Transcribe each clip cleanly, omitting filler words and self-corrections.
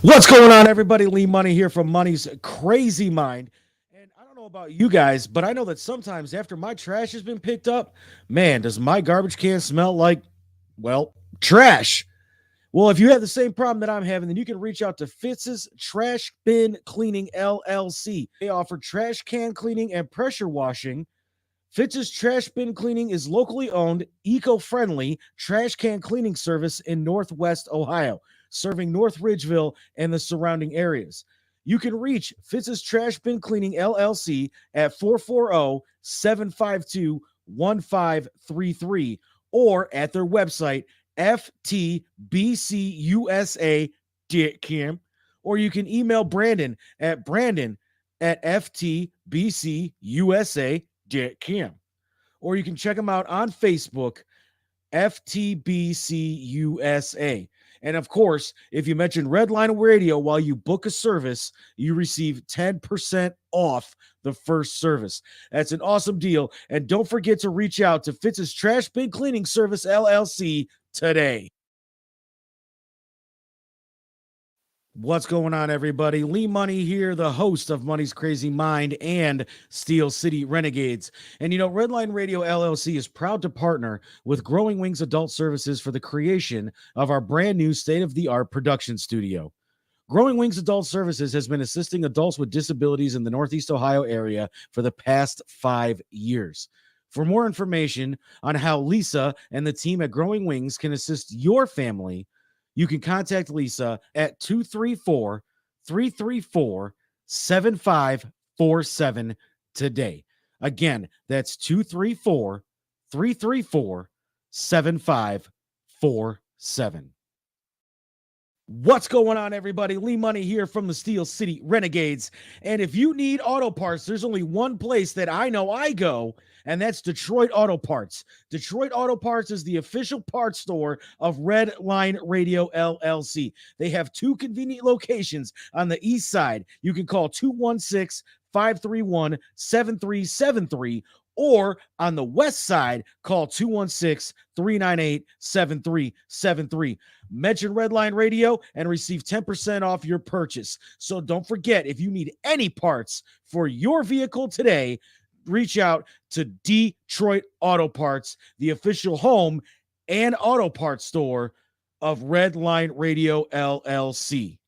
What's going on, everybody? Lee Money here from Money's Crazy Mind. And I don't know about you guys, but I know that sometimes after my trash has been picked up, man, does my garbage can smell like, well, trash. Well, if you have the same problem that I'm having, then you can reach out to Fitz's Trash Bin Cleaning LLC. They offer trash can cleaning and pressure washing. Fitz's Trash Bin Cleaning is locally owned, eco-friendly trash can cleaning service in Northwest Ohio, serving North Ridgeville and the surrounding areas. You can reach Fitz's Trash Bin Cleaning LLC at 440-752-1533 or at their website, ftbcusa.com, or you can email Brandon at ftbcusa.com, or you can check them out on Facebook, FTBCUSA. And of course, if you mention Redline Radio while you book a service, you receive 10% off the first service. That's an awesome deal. And don't forget to reach out to Fitz's Trash Bin Cleaning Service LLC today. What's going on, everybody? Lee Money here, the host of Money's Crazy Mind and Steel City Renegades. And you know, Redline Radio LLC is proud to partner with Growing Wings Adult Services for the creation of our brand new state-of-the-art production studio. Growing Wings Adult Services has been assisting adults with disabilities in the Northeast Ohio area for the past 5 years. For more information on how Lisa and the team at Growing Wings can assist your family, you can contact Lisa at 234-334-7547 today. Again, that's 234-334-7547. What's going on, everybody? Lee Money here from the Steel City Renegades. And if you need auto parts, there's only one place that I know I go, and that's Detroit Auto Parts. Detroit Auto Parts is the official parts store of Red Line Radio LLC. They have two convenient locations on the east side. You can call 216-531-7373, or on the west side, call 216-398-7373. Mention Redline Radio and receive 10% off your purchase. So don't forget, if you need any parts for your vehicle today, reach out to Detroit Auto Parts, the official home and auto parts store of Redline Radio LLC.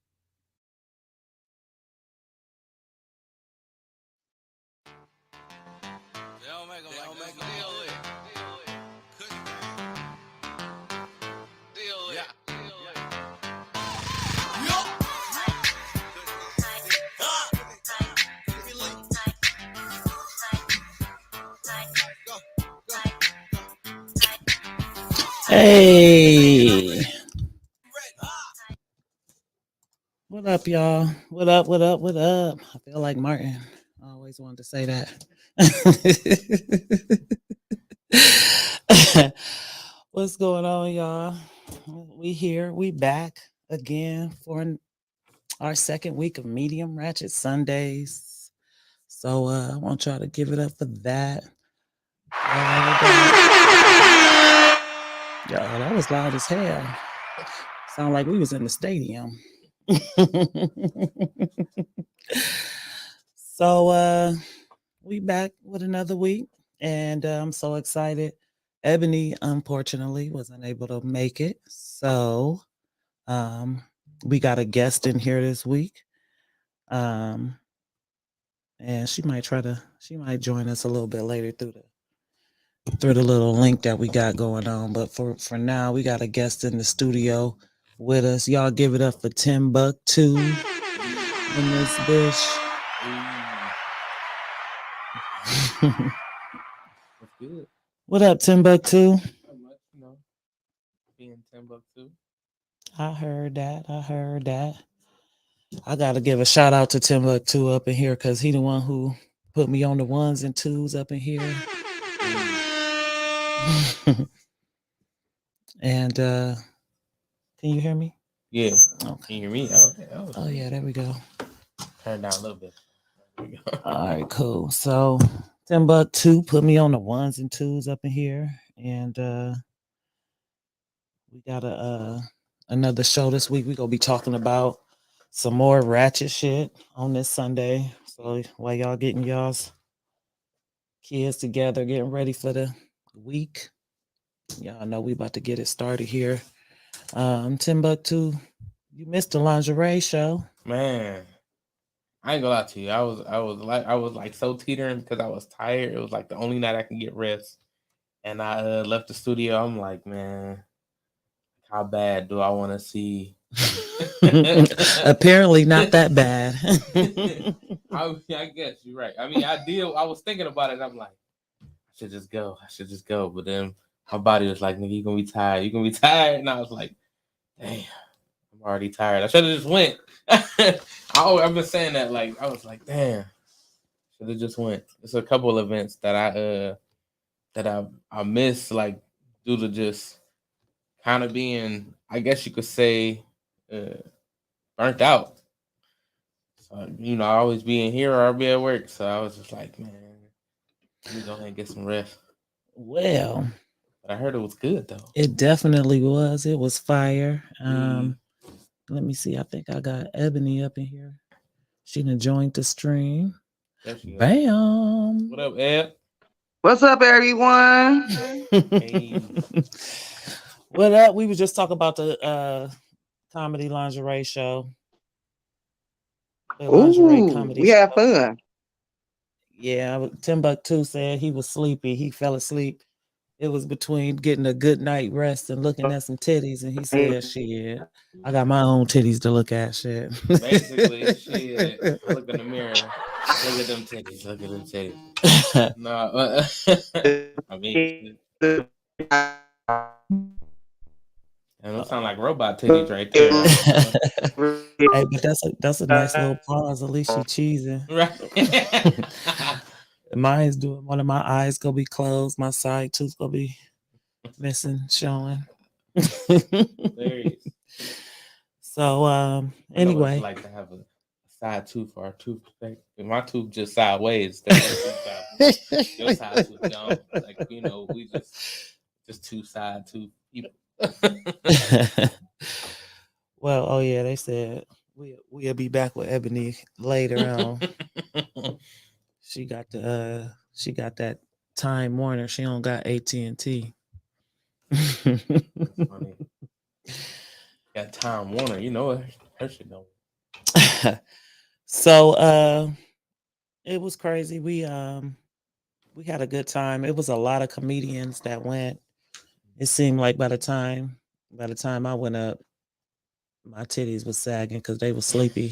Hey, what up, y'all? What up? What up? What up? I feel like Martin. I always wanted to say that. What's going on, y'all? We here. We back again for our second week of Medium Ratchet Sundays. So I want y'all to give it up for that. Y'all, that was loud as hell. Sound like we was in the stadium. So we back with another week, and I'm so excited. Ebony unfortunately wasn't able to make it, so we got a guest in here this week, and she might join us a little bit later through the little link that we got going on. But for now, we got a guest in the studio with us. Y'all give it up for Timbuktu in this bitch. What's good? What up, Timbuktu? Not much, being Timbuktu. I heard that. I gotta give a shout out to Timbuktu up in here because he the one who put me on the ones and twos up in here. And can you hear me? Yeah. Okay. Can you hear me? Oh yeah, there we go. Turn down a little bit. There we go. All right, cool. So Timbuktu put me on the ones and twos up in here, and we got another show this week. We're gonna be talking about some more ratchet shit on this Sunday. So while y'all getting y'all's kids together, getting ready for the week, y'all know we about to get it started here. Timbuktu, you missed the lingerie show. Man, I ain't gonna lie to you. I was like so teetering because I was tired. It was like the only night I can get rest, and I left the studio. I'm like, man, how bad do I want to see? Apparently not that bad. I guess you're right. I mean, I did. I was thinking about it. And I'm like, I should just go. I should just go. But then my body was like, nigga, you're gonna be tired. You're gonna be tired. And I was like, damn, I'm already tired. I should have just went. I've been saying that. Like, I was like, damn, should have just went. It's a couple events that I missed, like due to just kind of being, I guess you could say, burnt out. So, I always be in here or I'll be at work. So I was just like, man, let me go ahead and get some rest. Well, But I heard it was good though. it definitely was. It was fire. Let me see. I think I got Ebony up in here. She done joined the stream. There she go. Bam. What up, Ed? What's up, everyone? Hey. What up? We was just talking about the comedy lingerie show. The lingerie Ooh, comedy we had show. fun. Yeah, Timbuktu said he was sleepy. He fell asleep. It was between getting a good night rest and looking at some titties, and he said, "Shit, I got my own titties to look at." Shit. Basically, shit. Look in the mirror. Look at them titties. Look at them titties. No, I mean, and those sound like robot titties right there. Hey, but that's a nice little pause. At least she cheesing. Right. Mine's doing. One of my eyes gonna be closed. My side tooth gonna be missing, showing. Hilarious. So I know what anyway, it's like to have a side tooth or a tooth effect. My tooth just sideways. Your side tooth don't. Like, we just two side tooth people. well, oh yeah, they said we'll be back with Ebony later on. She got that Time Warner. She don't got AT&T. Funny. Got Time Warner. You know her shit don't. So it was crazy. We had a good time. It was a lot of comedians that went. It seemed like by the time I went up, my titties was sagging because they were sleepy.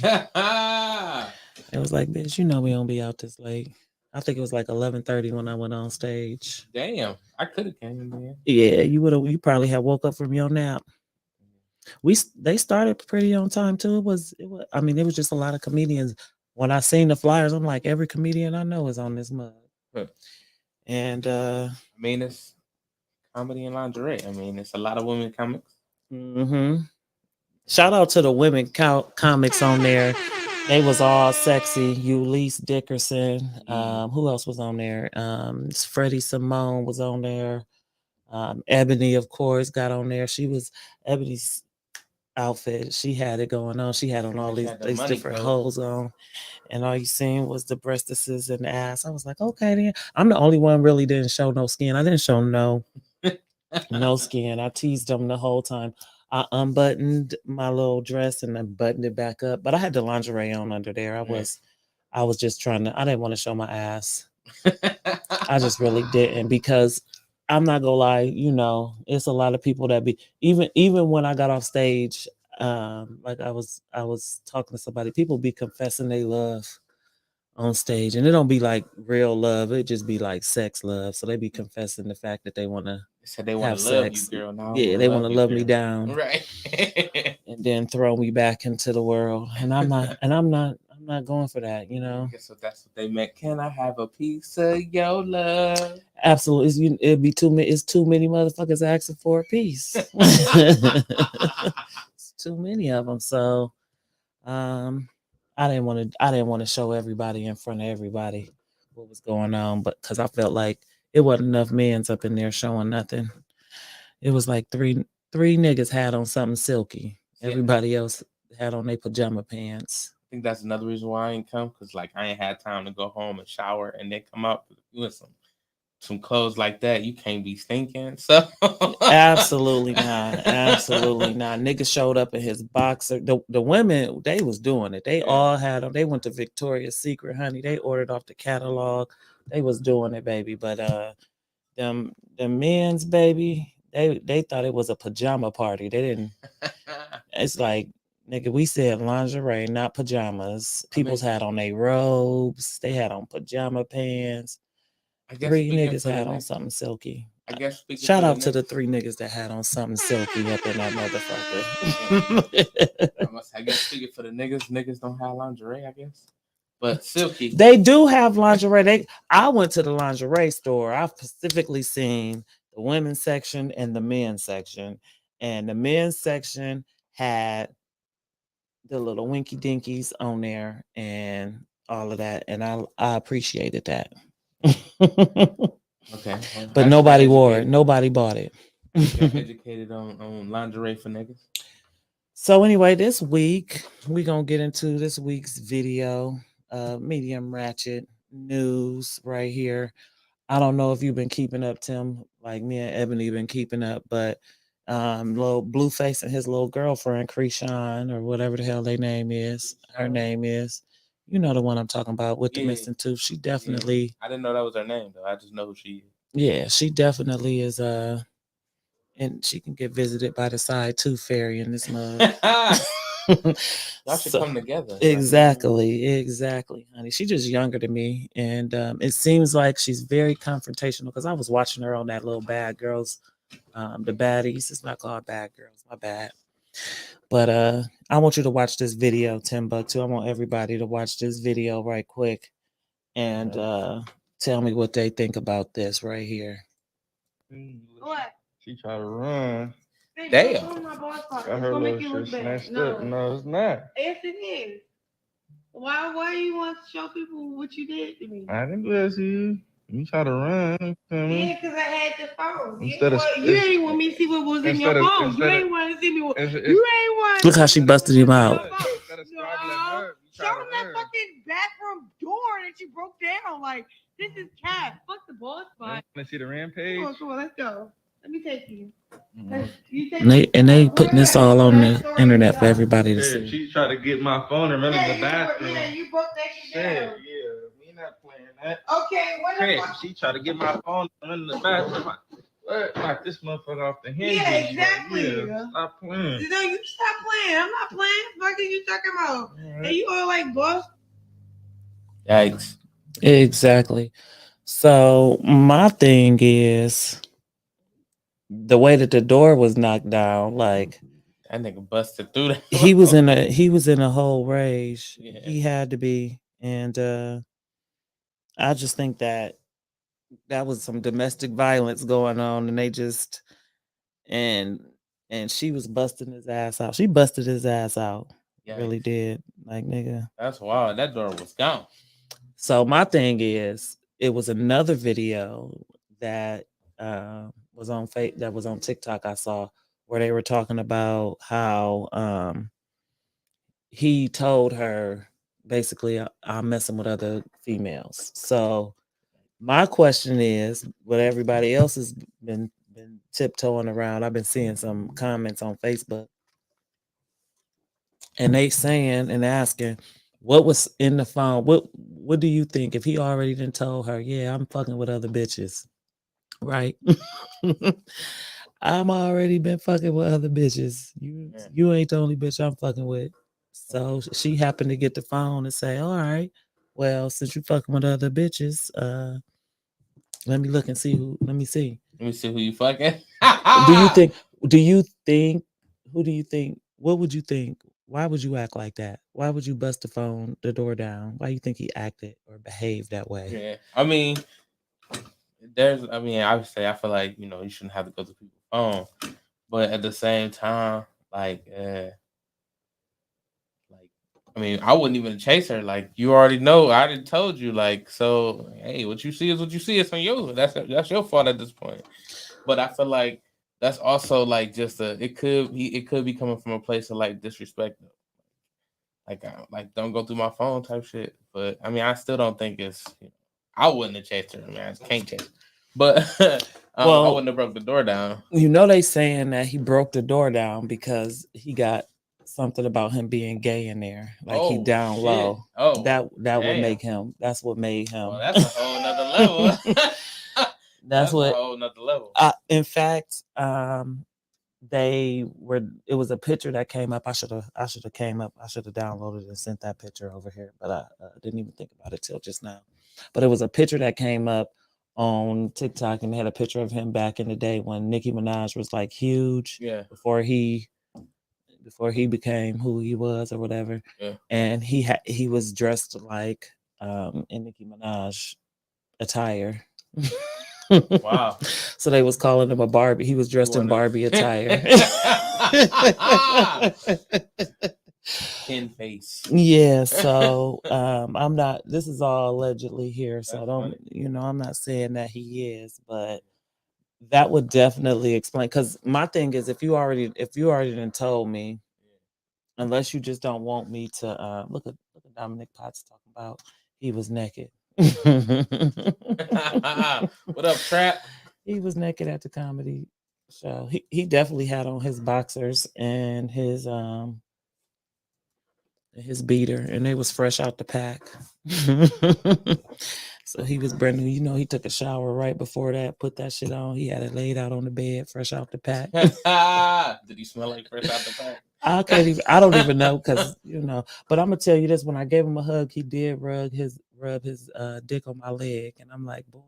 It was like, bitch, we don't be out this late. I think it was like 11:30 when I went on stage. Damn, I could have came in there. Yeah, you probably had woke up from your nap. They started pretty on time too. It was I mean, it was just a lot of comedians. When I seen the flyers, I'm like, every comedian I know is on this mug. Huh. And I mean, it's comedy and lingerie. I mean, it's a lot of women comics. Shout out to the women comics on there. They was all sexy. Ulysses Dickerson. Who else was on there? Freddie Simone was on there. Ebony, of course, got on there. Ebony's outfit. She had it going on. She had on all these different holes on. And all you seen was the breastises and the ass. I was like, okay, then. I'm the only one really didn't show no skin. I didn't show no skin. I teased them the whole time. I unbuttoned my little dress and I buttoned it back up, but I had the lingerie on under there. I was just trying to. I didn't want to show my ass. I just really didn't, because I'm not gonna lie. It's a lot of people that be even when I got off stage. Like I was talking to somebody. People be confessing they love on stage, and it don't be like real love. It just be like sex love. So they be confessing the fact that they want to. Said they want to love sex. You, girl. Now yeah, they want to love me down, right? And then throw me back into the world. And I'm not. And I'm not going for that. So that's what they meant. Can I have a piece of your love? Absolutely. It'd be too many. It's too many motherfuckers asking for a piece. It's too many of them. So, I didn't want to show everybody in front of everybody what was going on, but because I felt like it wasn't enough men's up in there showing nothing. It was like three niggas had on something silky. Everybody else had on their pajama pants. I think that's another reason why I ain't come, because like I ain't had time to go home and shower and then come out with some clothes like that. You can't be stinking. So Absolutely not. Absolutely not. Nigga showed up in his boxer. The women, they was doing it. They all had them. They went to Victoria's Secret, honey. They ordered off the catalog. They was doing it, baby. But the men's, baby, they thought it was a pajama party. They didn't. It's like, nigga, we said lingerie, not pajamas. People's had on their robes. They had on pajama pants. I guess 3 speaking niggas for the had on next- something silky. I guess speaking Shout for out to the next- 3 niggas that had on something silky up in that motherfucker. I guess speaking for the niggas don't have lingerie, I guess. But silky. They do have lingerie. I went to the lingerie store. I specifically seen the women's section and the men's section. And the men's section had the little winky dinkies on there and all of that. And I appreciated that. Okay. But nobody wore it. Nobody bought it. Got educated on lingerie for niggas. So anyway, this week we're gonna get into this week's video, medium Rachett news right here. I don't know if you've been keeping up, Tim, like me and Ebony been keeping up, but little Blueface and his little girlfriend, Crisean, or whatever the hell their name is, her name is, you know the one I'm talking about with the missing tooth. She definitely. I didn't know that was her name though. I just know who she is. Yeah, she definitely is. And she can get visited by the side tooth fairy in this mug. Y'all should come together. Exactly, honey. She's just younger than me, and it seems like she's very confrontational. Because I was watching her on that little Bad Girls, the baddies. It's not called Bad Girls, my bad. But I want you to watch this video, Timbuktu. I want everybody to watch this video right quick, and tell me what they think about this right here. What? She tried to run. Damn. Got her little shit snatched up. No, it's not. Yes, it is. Why you want to show people what you did to me? I didn't do that to you. You tried to run. You feel me? Yeah, because I had the phone. Instead of- You ain't want me to see what was in your instead of- phone. You instead ain't of- want to see me. You it's- ain't want. Look how she busted him out. Instead of scrabbling her, you Show tried them to that run. fucking bathroom door that you broke down. Like, this is cat. Fuck the boss fight. Want to see the rampage? Come on, let's go. Let me take you. Mhm. You take And they putting this all on the internet for everybody to Yeah, see. she tried to get my phone and run in the bathroom. Yeah, you broke that shit Yeah, down. we not playing that. Okay, what the Yeah, fuck? she tried to get my phone and run in the bathroom. What? Knock this motherfucker off the hinges. Yeah, exactly. Yeah, stop playing. No, you stop playing. I'm not playing. What are you talking about? Alright. And you all like boss. Yikes. Exactly. So my thing is the way that the door was knocked down, like That nigga busted through that. he was in a whole rage. Yeah. He had to be. And I just think that was some domestic violence going on, and they just and she was busting his ass out. She busted his ass out. Yikes. Really did. Like, nigga. That's wild. That door was gone. So my thing is, it was another video that was on TikTok I saw, where they were talking about how he told her basically, I'm messing with other females. So my question is, what everybody else has been tiptoeing around, I've been seeing some comments on Facebook, and they saying and asking, what was in the phone? What do you think if he already done told her, yeah, I'm fucking with other bitches, right? I'm already been fucking with other bitches. You ain't the only bitch I'm fucking with. So she happened to get the phone and say, all right, well, since you fucking with other bitches, let me look and see let me see. Let me see who you fucking. What would you think? Why would you act like that? Why would you bust the door down? Why do you think he acted or behaved that way? Yeah. I mean, obviously I feel like, you shouldn't have to go to people's phone. But at the same time, I wouldn't even chase her. Like, you already know, I already told you, like, so hey, what you see is what you see. It's on you. That's your fault at this point. But I feel like that's also like just it could be coming from a place of like disrespect. like don't go through my phone type shit. But I mean, I still don't think it's. I wouldn't have chased her. I mean, I just can't chase her. But I Well, wouldn't have broke the door down. you know, they saying that he broke the door down because he got something about him being gay in there. Like he Oh, down shit. low. Oh, that would damn. make him. That's what made him. Well, that's a whole nother level. That's what. a whole nother level. In fact, they were. It was a picture that came up. I should have came up. I should have downloaded and sent that picture over here, but I didn't even think about it till just now. But it was a picture that came up on TikTok, and they had a picture of him back in the day when Nicki Minaj was like huge. Yeah. Before he became who he was or whatever. Yeah. And he was dressed like in Nicki Minaj attire. Wow. So they was calling him a Barbie. He was dressed in Barbie attire. Pin face. Yeah, so I'm not, this is all allegedly here, so That's don't funny. I'm not saying that he is, but that would definitely explain, because my thing is, if you already done told me, unless you just don't want me to look at Dominic Potts talking about he was naked. What up, Trap? He was naked at the comedy show. He definitely had on his boxers and his beater, and they was fresh out the pack. So he was brand new. He took a shower right before that, put that shit on. He had it laid out on the bed, fresh out the pack. Did he smell like fresh out the pack? I don't even know, because but I'm gonna tell you this: when I gave him a hug, he did rub his dick on my leg, and I'm like, boy,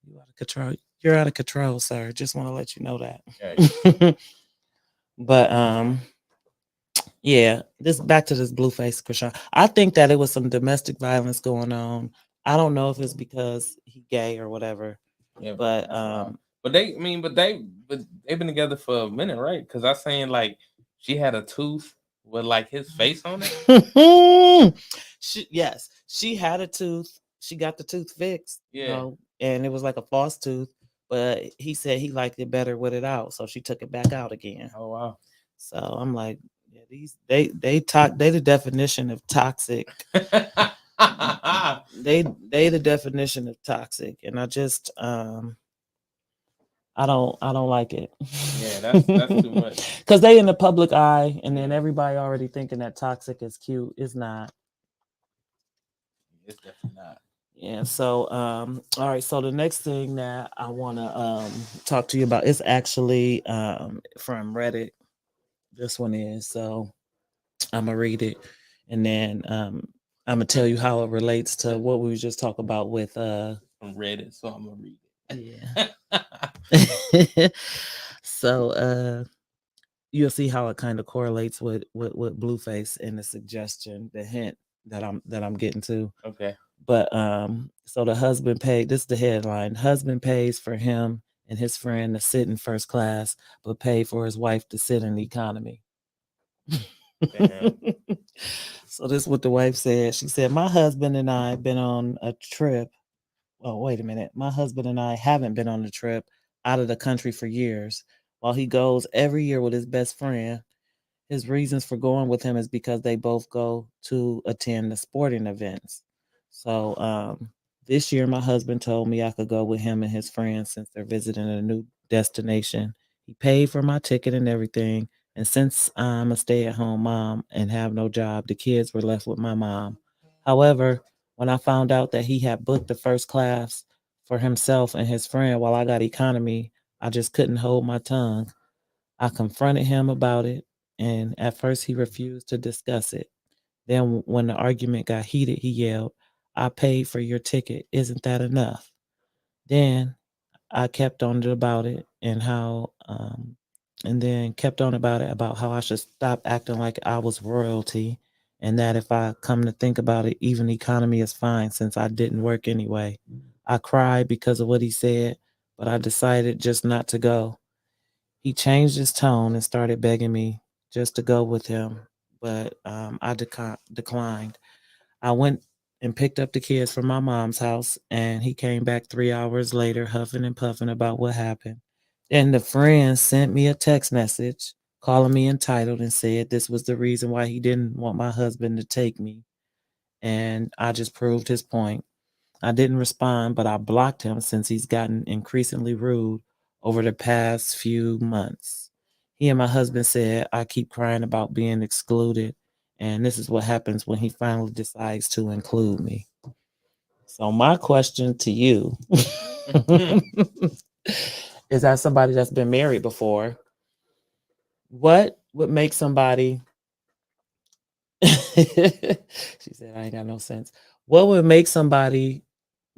you out of control. You're out of control, sir. Just want to let you know that. Okay. But yeah, back to this Blueface Crisean. I think that it was some domestic violence going on. I don't know if it's because he gay or whatever. Yeah, but they've been together for a minute, right? Because I saying like she had a tooth with like his face on it. She had a tooth. She got the tooth fixed. Yeah. And it was like a false tooth, but he said he liked it better with it out, so she took it back out again. Oh wow. So I'm like, yeah, they the definition of toxic. they the definition of toxic, and I just I don't like it. Yeah, that's too much. Because they in the public eye, and then everybody already thinking that toxic is cute. It's not. It's definitely not. Yeah. So all right. So the next thing that I want to talk to you about is actually from Reddit. This one is, so I'm gonna read it, and then I'm gonna tell you how it relates to what we just talked about with from Reddit. So I'm gonna read it. Yeah. So you'll see how it kind of correlates with Blueface and the suggestion, the hint that I'm getting to. Okay. But so the husband paid. This is the headline: husband pays for him and his friend to sit in first class, but pay for his wife to sit in the economy. So this is what the wife said. She said, my husband and I been on a trip. Oh, wait a minute. My husband and I haven't been on a trip out of the country for years. While he goes every year with his best friend, his reasons for going with him is because they both go to attend the sporting events. So this year, my husband told me I could go with him and his friends since they're visiting a new destination. He paid for my ticket and everything. And since I'm a stay-at-home mom and have no job, the kids were left with my mom. However, when I found out that he had booked the first class for himself and his friend while I got economy, I just couldn't hold my tongue. I confronted him about it, and at first he refused to discuss it. Then when the argument got heated, he yelled, I paid for your ticket. Isn't that enough? Then I kept on about it and how about how I should stop acting like I was royalty, and that if I come to think about it, even economy is fine since I didn't work anyway. I cried because of what he said, but I decided just not to go. He changed his tone and started begging me just to go with him, but I declined. I went and picked up the kids from my mom's house, and he came back 3 hours later, huffing and puffing about what happened. And the friend sent me a text message calling me entitled and said this was the reason why he didn't want my husband to take me. And I just proved his point. I didn't respond, but I blocked him since he's gotten increasingly rude over the past few months. He and my husband said I keep crying about being excluded, and this is what happens when he finally decides to include me. So my question to you is, as somebody that's been married before, what would make somebody she said I ain't got no sense. What would make somebody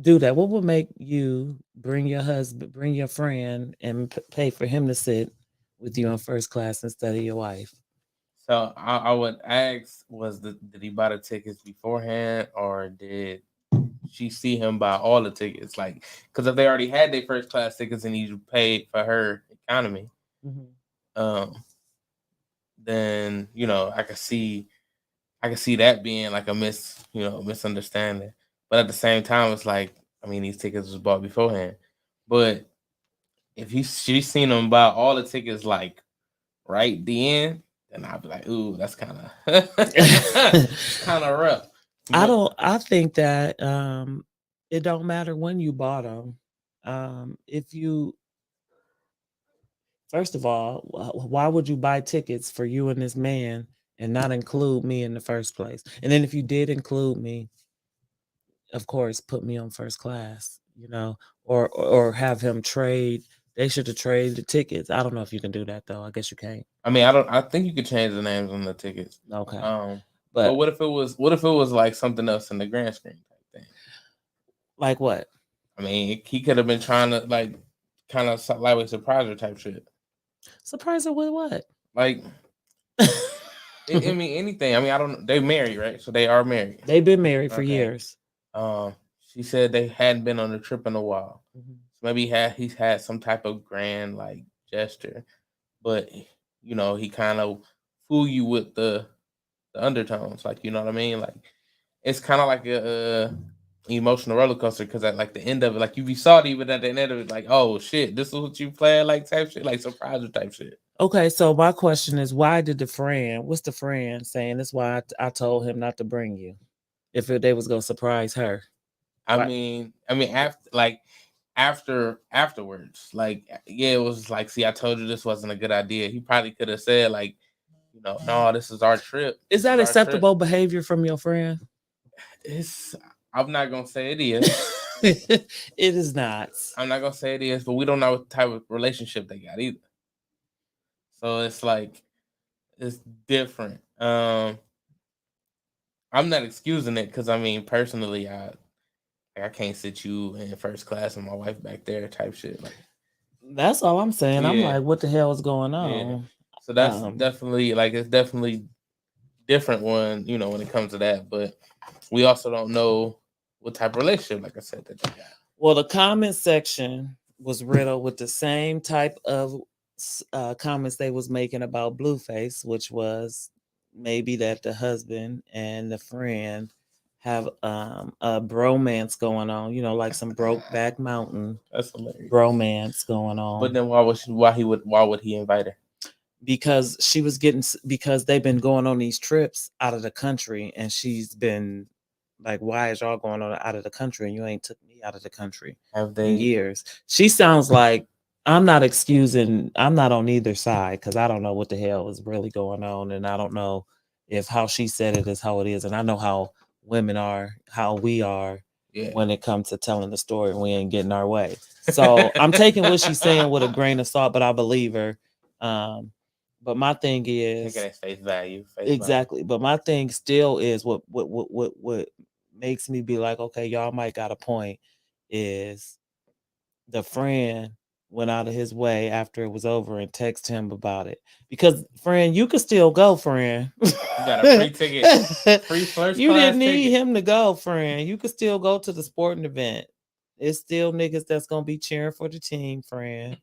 do that? What would make you bring your husband, bring your friend, and pay for him to sit with you in first class instead of your wife? So I would ask, did he buy the tickets beforehand, or did she see him buy all the tickets? Like, because if they already had their first class tickets and he paid for her economy, then I could see that being like a misunderstanding. But at the same time, it's like, I mean, these tickets was bought beforehand. But if she's seen him buy all the tickets like right then I'd be like, ooh, that's kind of kind of rough. I think that it don't matter when you bought them. If you First of all, why would you buy tickets for you and this man and not include me in the first place? And then if you did include me, of course, put me on first class, or have him trade. They should have traded the tickets. I don't know if you can do that though. I guess you can't. I mean, I think you could change the names on the tickets. Okay. But what if it was like something else in the grand screen type thing? Like what? I mean, he could have been trying to like kind of lightweight surprise her type shit. Surprise her with what? Like, I mean, anything. I mean, I don't know. They married, right? So they are married. They've been married for years. She said they hadn't been on a trip in a while. So maybe he's had some type of grand like gesture, but he kind of fool you with the undertones, like, you know what I mean? Like, it's kind of like a emotional roller coaster, because at like the end of it, like, you be salty, but at the end of it, like, oh shit, this is what you play, like, type shit, like surprise type shit. Okay, so my question is, why did what's the friend saying? That's why I told him not to bring you if they was gonna surprise her. I mean, afterwards, like, yeah, it was like, see, I told you this wasn't a good idea. He probably could have said, like, no, this is our trip. Is that acceptable behavior from your friend? I'm not gonna say it is. It is not. I'm not gonna say it is, but we don't know what type of relationship they got either. So it's like, it's different. I'm not excusing it, because I mean, personally, I can't sit you in first class and my wife back there type shit. Like, that's all I'm saying. Yeah. I'm like, what the hell is going on? Yeah. So that's definitely, like, it's definitely different when it comes to that. But we also don't know what type of relationship, like I said, that they got. Well, the comment section was riddled with the same type of comments they was making about Blueface, which was maybe that the husband and the friend have a bromance going on, like some Brokeback Mountain. That's hilarious. Bromance going on. But then why would he invite her? Because because they've been going on these trips out of the country, and she's been like, why is y'all going on out of the country and you ain't took me out of the country Have they in years? She sounds like, I'm not on either side, because I don't know what the hell is really going on, and I don't know if how she said it is how it is, and I know how women are, how we are when it comes to telling the story, and we ain't getting our way. So I'm taking what she's saying with a grain of salt, but I believe her. But my thing is, taking its face value. Exactly. But my thing still is what makes me be like, okay, y'all might got a point, is the friend went out of his way after it was over and text him about it. Because, friend, you could still go, friend. You got a free ticket. Free first You class didn't need ticket. him to go, friend. You could still go to the sporting event. It's still niggas that's gonna be cheering for the team, friend,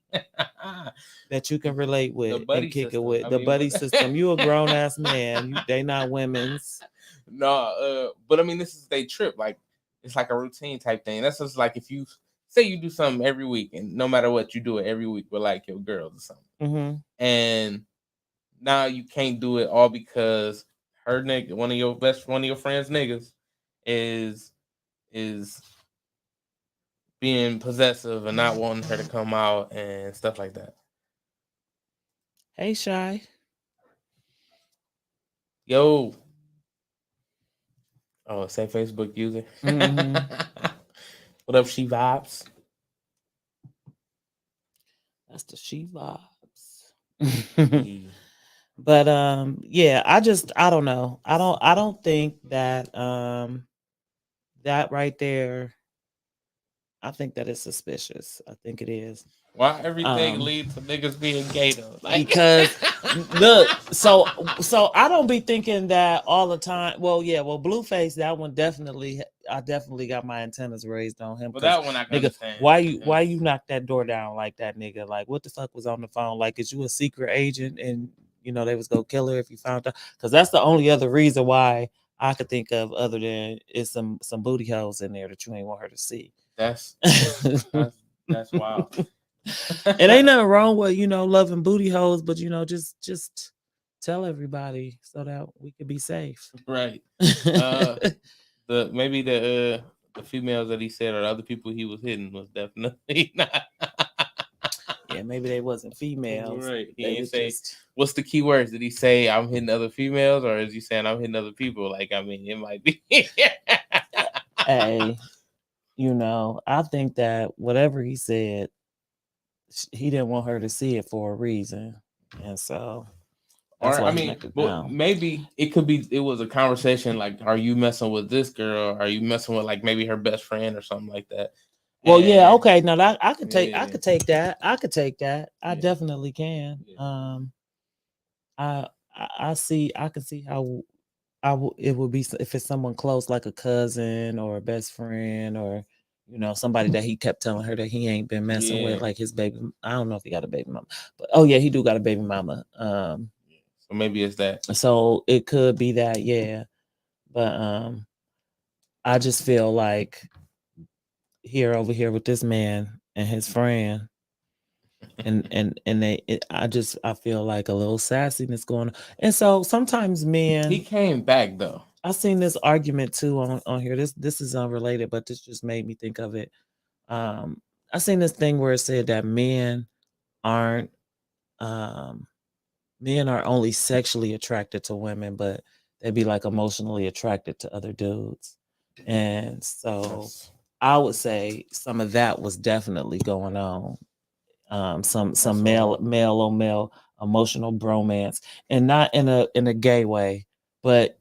that you can relate with and kick it with. The buddy system. You a grown ass man. They not women's. No, but I mean, this is their trip. Like, it's like a routine type thing. That's just like, if you say you do something every week, and no matter what, you do it every week with like your girls or something. And now you can't do it all because her nigga, one of your friends niggas is being possessive and not wanting her to come out and stuff like that. Hey, Shy. Yo. Oh, say Facebook user. What up, She Vibes? That's the She Vibes. But yeah, I don't know. I don't think that that right there, I think that is suspicious. I think it is. Why everything leads to niggas being gay though? Like, because look, so I don't be thinking that all the time. Well, yeah, Blueface, that one definitely, I definitely got my antennas raised on him. But that one I can nigga, understand. why you knocked that door down like that, nigga? Like, what the fuck was on the phone? Like, is you a secret agent and you know they was gonna kill her if you found out? Because that's the only other reason why I could think of, other than it's some booty holes in there that you ain't want her to see. That's wild. It ain't nothing wrong with, you know, loving booty holes, but you know, just tell everybody so that we could be safe. Right. Maybe the females that he said or the other people he was hitting was definitely not. Yeah, maybe they wasn't females. Right. He didn't say what's the key words. Did he say I'm hitting other females, or is he saying I'm hitting other people? Like, I mean, it might be. Hey, you know, I think that whatever he said, he didn't want her to see it for a reason, and so. Or I mean, well, maybe it could be. It was a conversation like, "Are you messing with this girl? Are you messing with like maybe her best friend or something like that?" Well, yeah, okay. Now that I could take that. I could take that. I definitely can. Yeah. I see. I can see how it would be if it's someone close, like a cousin or a best friend, or you know, somebody that he kept telling her that he ain't been messing with, like his baby. I don't know if he got a baby mama, but oh yeah, he do got a baby mama. So maybe it's that. So it could be that, yeah. But I just feel like over here with this man and his friend, and I feel like a little sassiness going on. And so sometimes men, he came back though. I seen this argument too on here. This is unrelated, but this just made me think of it. I seen this thing where it said that men are only sexually attracted to women, but they'd be like emotionally attracted to other dudes. And so I would say some of that was definitely going on. Some male on male emotional bromance, and not in a gay way, but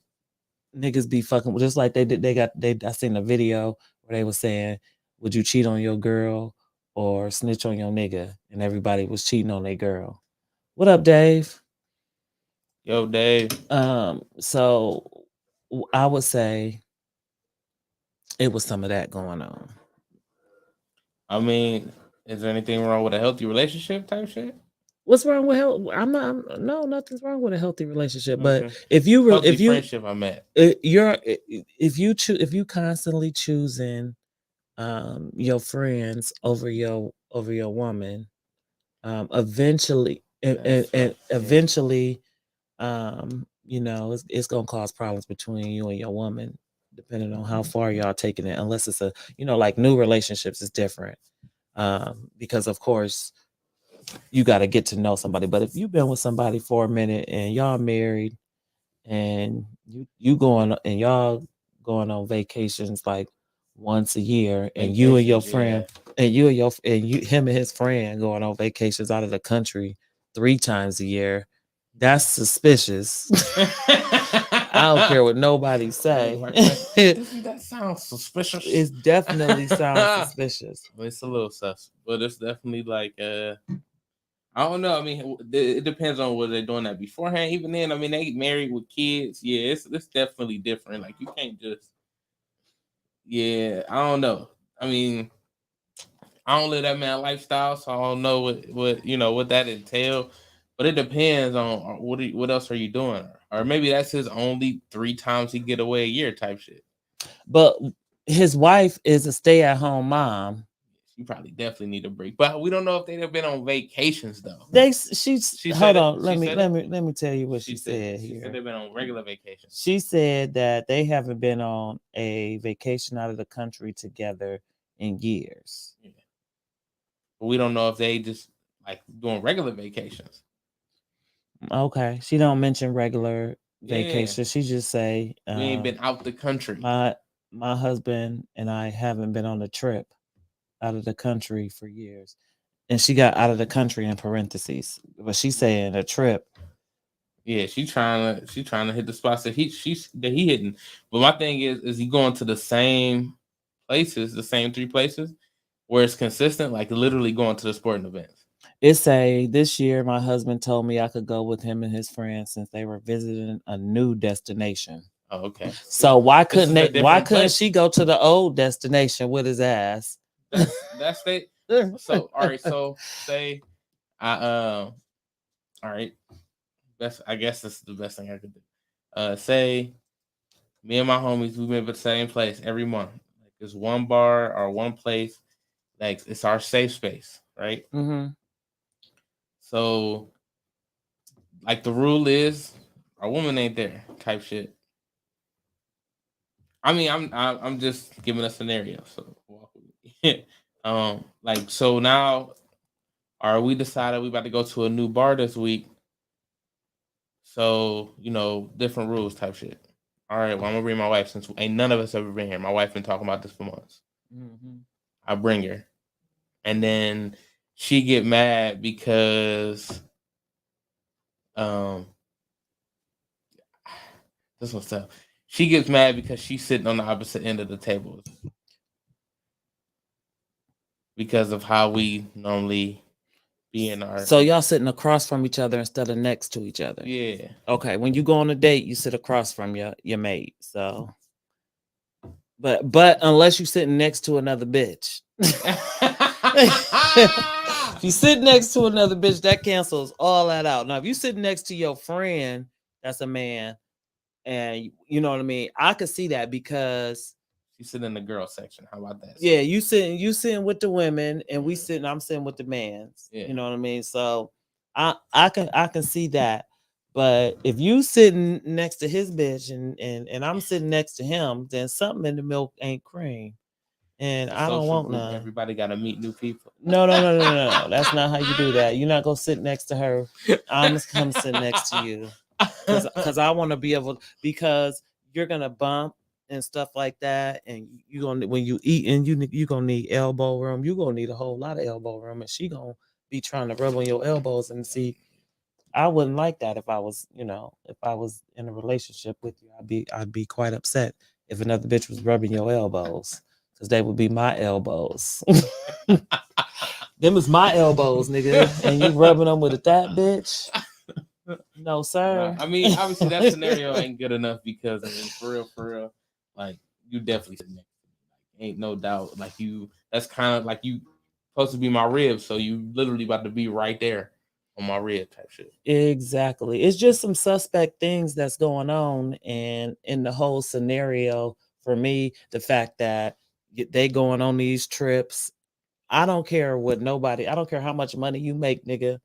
niggas be fucking just like they did. I seen a video where they were saying, "Would you cheat on your girl or snitch on your nigga?" And everybody was cheating on their girl. What up, Dave? Yo, Dave. So I would say it was some of that going on. I mean, is there anything wrong with a healthy relationship type shit? What's wrong with health? No, nothing's wrong with a healthy relationship. But if you friendship, I'm at. If you constantly choosing your friends over your woman, eventually you know, it's gonna cause problems between you and your woman, depending on how far y'all taking it. Unless it's a, you know, like new relationships is different, because of course you got to get to know somebody. But if you've been with somebody for a minute and y'all married, and y'all going on vacations like once a year, and you and your friend, and him and his friend going on vacations out of the country 3 times a year, that's suspicious. I don't care what nobody say. That sounds suspicious. It definitely sounds suspicious. It's a little sus, but it's definitely like I don't know. I mean, it depends on whether they're doing that beforehand. Even then, I mean, they married with kids. Yeah, it's definitely different. Like, you can't just. Yeah, I don't know. I mean, I don't live that man lifestyle, so I don't know what that entails. But it depends on what else are you doing, or maybe that's his only 3 times he get away a year type shit. But his wife is a stay-at-home mom. She probably definitely need a break. But we don't know if they've been on vacations though. She's She hold said it. on. She said it. Let me tell you what she said said here. She said they've been on regular vacations. She said that they haven't been on a vacation out of the country together in years. Yeah. But we don't know if they just like doing regular vacations. Okay, she don't mention regular vacation. She just say we ain't been out the country. My husband and I haven't been on a trip out of the country for years, and she got out of the country in parentheses, but she's saying a trip. Yeah, she trying to hit the spots that he hitting. But my thing is he going to the same places, the same 3 places where it's consistent, like literally going to the sporting events. It say this year my husband told me I could go with him and his friends since they were visiting a new destination. Oh, okay. So why couldn't she go to the old destination with his ass? That's they. So all right, so say all right. I guess that's the best thing I could do. Say me and my homies, we've been at the same place every month. Like it's one bar or one place. Like it's our safe space, right? Mm-hmm. So, like the rule is, our woman ain't there, type shit. I mean, I'm just giving a scenario. So, like so now, we decided we about to go to a new bar this week. So, different rules type shit. All right, well, I'm gonna bring my wife since ain't none of us ever been here. My wife been talking about this for months. Mm-hmm. I bring her, and then she get mad because, this one's tough. She gets mad because she's sitting on the opposite end of the table because of how we normally be in our. So y'all sitting across from each other instead of next to each other. Yeah. Okay. When you go on a date, you sit across from your mate. So, but unless you sitting next to another bitch, if you sit next to another bitch, that cancels all that out. Now, if you sit next to your friend, that's a man, and you know what I mean. I could see that because you sit in the girl section. How about that? Yeah, you sitting with the women, and I'm sitting with the mans. Yeah. You know what I mean. So I can see that. But if you sitting next to his bitch and I'm sitting next to him, then something in the milk ain't cream. And I don't want none. Everybody got to meet new people. No. That's not how you do that. You're not gonna sit next to her. I'm just come sit next to you because I want to be able, because you're gonna bump and stuff like that, and you gonna, when you eat, and you gonna need elbow room. You gonna need a whole lot of elbow room, and she gonna be trying to rub on your elbows. And see, I wouldn't like that if I was, if I was in a relationship with you. I'd be quite upset if another bitch was rubbing your elbows, because they would be my elbows. Them is my elbows, nigga, and you rubbing them with a that bitch. No, sir. I mean, obviously that scenario ain't good enough because for real, like you definitely sit next to me. Like, ain't no doubt. Like that's kind of like you supposed to be my rib, so you literally about to be right there on my rib type shit. Exactly. It's just some suspect things that's going on, and in the whole scenario, for me, the fact that they going on these trips, I don't care how much money you make, nigga.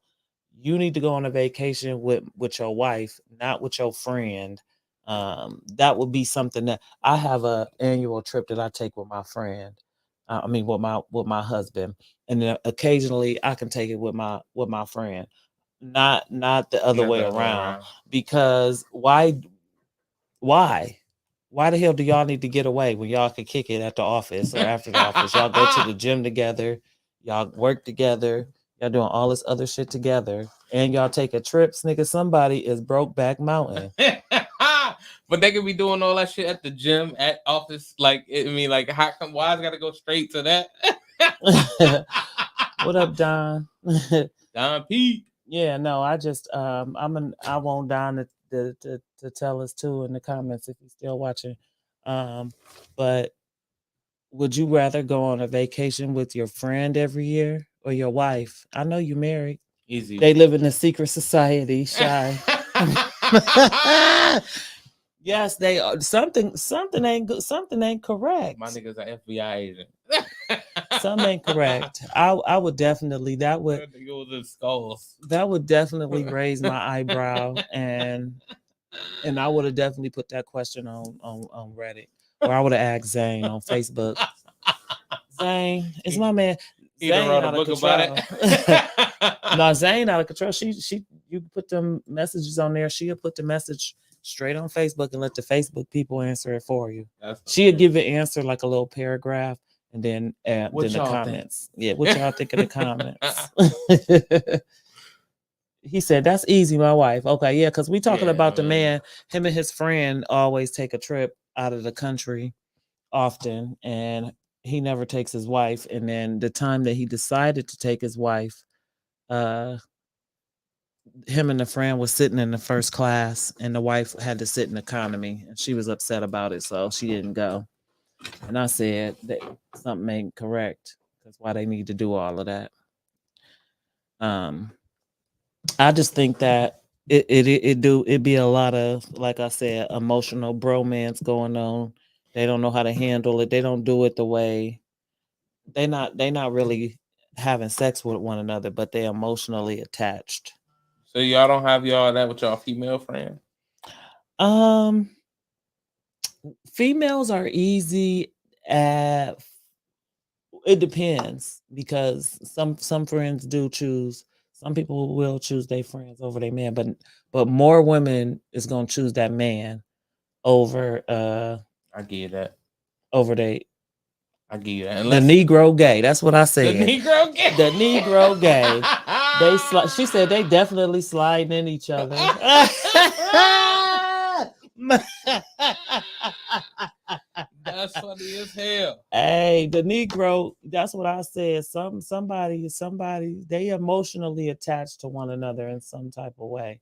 You need to go on a vacation with your wife, not with your friend. That would be something that I have a annual trip that I take with my friend. With my husband, and then occasionally I can take it with my friend. Not the other way around. Because why the hell do y'all need to get away when y'all can kick it at the office or after the office? Y'all go to the gym together, y'all work together, y'all doing all this other shit together, and y'all take a trip. Nigga, somebody is Brokeback Mountain. But they could be doing all that shit at the gym, at office. Like, how come? Why I gotta go straight to that? What up, Don? Don P. Yeah, no, I just I want Don to tell us too in the comments if he's still watching. But would you rather go on a vacation with your friend every year or your wife? I know you married. Easy. They live in a secret society, shy. Yes, they are. Something ain't good. Something ain't correct. My nigga's an FBI agent. Some ain't correct. I would definitely that would Go with the skulls. definitely raise my eyebrow, and I would have definitely put that question on Reddit, or I would have asked Zane on Facebook. Zane, is my man He done Zane wrote a out of book about control? it. No, Zane out of control. You put them messages on there. She'll put the message straight on Facebook and let the Facebook people answer it for you. She'll give an answer like a little paragraph, and then the comments. Yeah, what y'all think of the comments? He said, "That's easy, my wife." Okay, yeah, because we talking about the man. Him and his friend always take a trip out of the country often, and he never takes his wife. And then the time that he decided to take his wife, him and the friend was sitting in the first class, and the wife had to sit in economy, and she was upset about it, so she didn't go. And I said that something ain't correct. That's why they need to do all of that. I just think that it be a lot of, like I said, emotional bromance going on. They don't know how to handle it. They don't do it the way they not really having sex with one another, but they're emotionally attached. So y'all don't have y'all that with y'all female friend? Females are easy at, it depends, because some friends do choose, some people will choose their friends over their man, but more women is gonna choose that man over I give that. over they I give you that. the Negro gay. That's what I said. The Negro gay. The Negro gay. She said they definitely sliding in each other. That's funny as hell. Hey, the Negro, that's what I said. Somebody, they emotionally attached to one another in some type of way.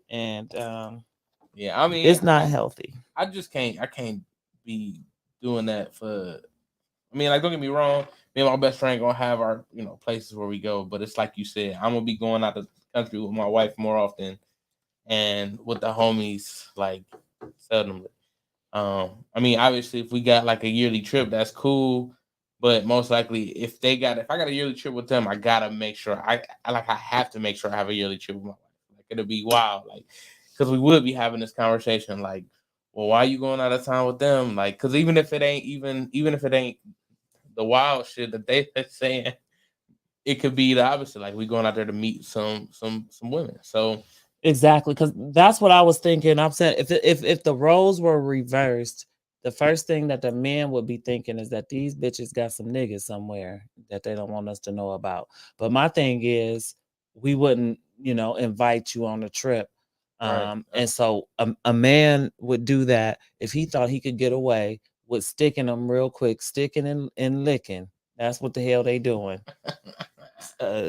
And yeah, I mean, it's not healthy. I can't be doing that for, I mean, like, don't get me wrong, me and my best friend gonna have our, places where we go, but it's like you said, I'm gonna be going out of the country with my wife more often, and with the homies, like, seldomly. I mean, obviously, if we got like a yearly trip, that's cool. But most likely, if I got a yearly trip with them, I gotta make sure I have to make sure I have a yearly trip with my wife. Like, it'll be wild, like, because we would be having this conversation, like, well, why are you going out of town with them? Like, because even if it ain't the wild shit that they're saying, it could be the opposite. Like, we going out there to meet some women. So. Exactly, because that's what I was thinking. I'm saying if the roles were reversed, the first thing that the men would be thinking is that these bitches got some niggas somewhere that they don't want us to know about. But my thing is, we wouldn't, invite you on a trip. Right. And so a man would do that if he thought he could get away with sticking them real quick, sticking and licking. That's what the hell they doing.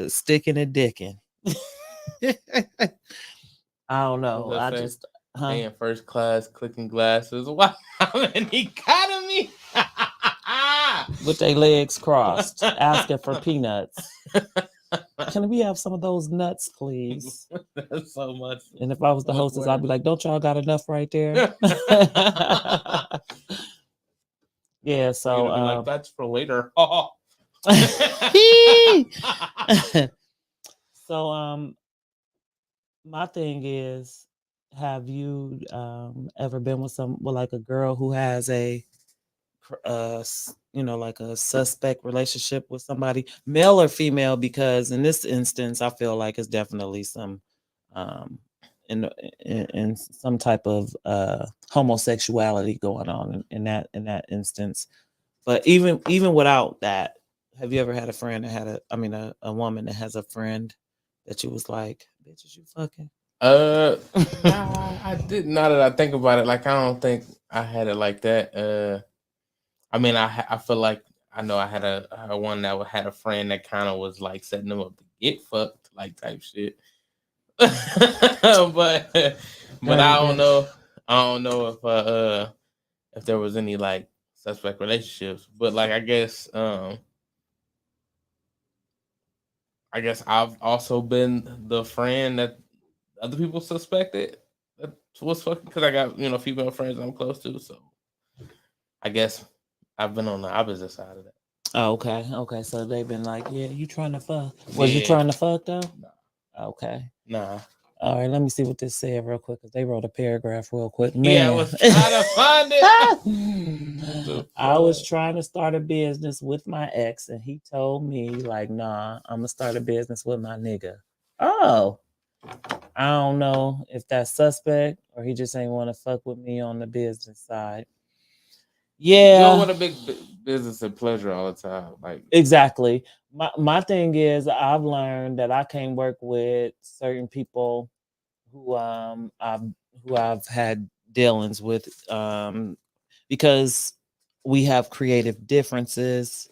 Sticking and dicking. I don't know. I just in first class, clicking glasses. Wow, I'm in economy with their legs crossed, asking for peanuts. Can we have some of those nuts, please? That's so much. And if I was the hostess, I'd be like, "Don't y'all got enough right there?" Yeah. So like, that's for later. So my thing is, have you ever been with like a girl who has a like a suspect relationship with somebody, male or female? Because in this instance, I feel like it's definitely some in some type of homosexuality going on in that instance. But even without that, have you ever had a friend that had a woman that has a friend that you was like, bitch, is you fucking? I did. Now that I think about it, like, I don't think I had it like that. I mean, I feel like I know I had a one that had a friend that kind of was like setting them up to get fucked, like, type shit. but I don't know. I don't know if there was any like suspect relationships, but like I guess I've also been the friend that other people suspected that was fucking, because I got female friends I'm close to, so I guess I've been on the opposite side of that. Oh, okay. So they've been like, yeah, you trying to fuck? Was you Yeah. trying to fuck though? Nah. Okay. Nah. All right, let me see what this said real quick because they wrote a paragraph real quick. Man, Yeah, I was trying to find it. I was trying to start a business with my ex, and he told me like, "Nah, I'm gonna start a business with my nigga." Oh, I don't know if that's suspect or he just ain't want to fuck with me on the business side. You Yeah, don't want a big business and pleasure all the time. Like, exactly. My thing is, I've learned that I can't work with certain people who I've had dealings with because we have creative differences,